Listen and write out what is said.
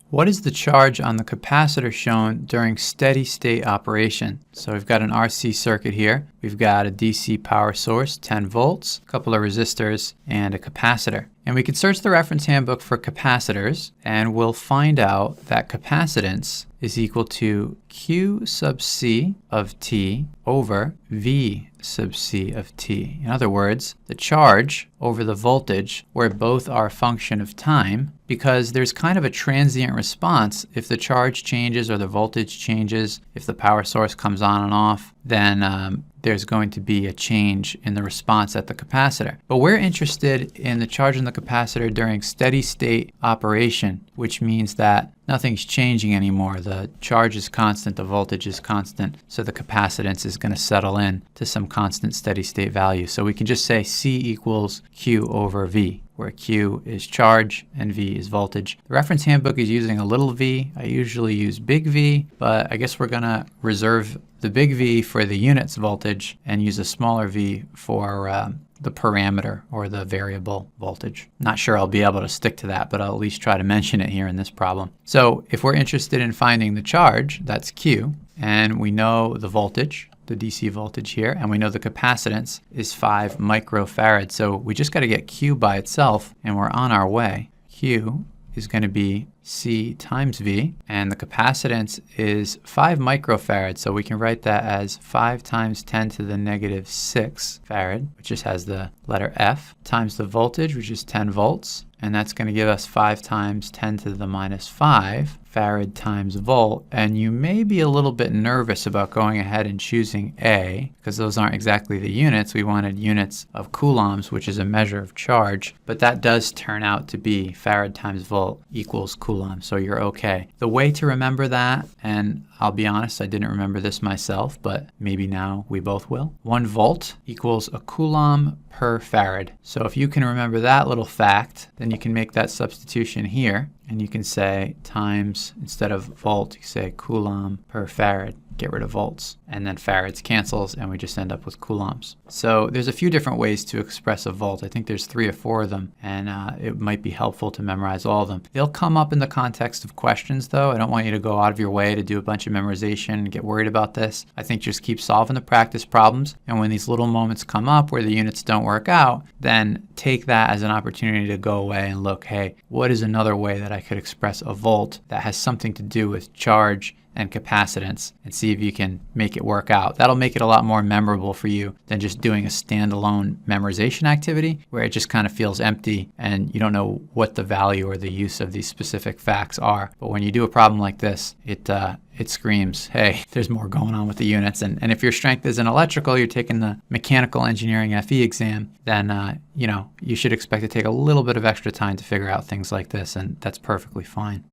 What is the charge on the capacitor shown during steady state operation? So we've got an RC circuit here. We've got a DC power source, 10 volts, a couple of resistors, and a capacitor. And we can search the reference handbook for capacitors, and we'll find out that capacitance is equal to Q sub C of T over V sub C of T. In other words, the charge over the voltage, where both are a function of time, because there's kind of a transient response. If the charge changes or the voltage changes, if the power source comes on and off, then there's going to be a change in the response at the capacitor. But we're interested in the charge in the capacitor during steady state operation, which means that nothing's changing anymore. The charge is constant, the voltage is constant, so the capacitance is going to settle in to some constant steady state value. So we can just say C equals Q over V, where Q is charge and V is voltage. The reference handbook is using a little v. I usually use big V, but I guess we're going to reserve the big V for the unit's voltage and use a smaller v for the parameter or the variable voltage. Not sure I'll be able to stick to that, but I'll at least try to mention it here in this problem. So if we're interested in finding the charge, that's Q, and we know the voltage, the DC voltage here, and we know the capacitance is 5 microfarad. So we just got to get Q by itself, and we're on our way. Q is going to be C times V, and the capacitance is 5 microfarad, so we can write that as 5 times 10 to the negative 6 farad, which just has the letter F, times the voltage, which is 10 volts, and that's going to give us 5 times 10 to the minus 5 farad times volt. And you may be a little bit nervous about going ahead and choosing A, because those aren't exactly the units. We wanted units of coulombs, which is a measure of charge, but that does turn out to be farad times volt equals coulomb, so you're okay. The way to remember that, and I'll be honest, I didn't remember this myself, but maybe now we both will. 1 volt equals a coulomb per farad. So if you can remember that little fact, then you can make that substitution here, and you can say times, instead of volt, you say coulomb per farad. Get rid of volts, and then farads cancels, and we just end up with coulombs. So there's a few different ways to express a volt. I think there's 3 or 4 of them, and it might be helpful to memorize all of them. They'll come up in the context of questions, though. I don't want you to go out of your way to do a bunch of memorization and get worried about this. I think just keep solving the practice problems, and when these little moments come up where the units don't work out, then take that as an opportunity to go away and look, hey, what is another way that I could express a volt that has something to do with charge and capacitance, and see if you can make it work out. That'll make it a lot more memorable for you than just doing a standalone memorization activity where it just kind of feels empty and you don't know what the value or the use of these specific facts are. But when you do a problem like this, it screams, hey, there's more going on with the units. And if your strength is in electrical, you're taking the mechanical engineering FE exam, then you should expect to take a little bit of extra time to figure out things like this, and that's perfectly fine.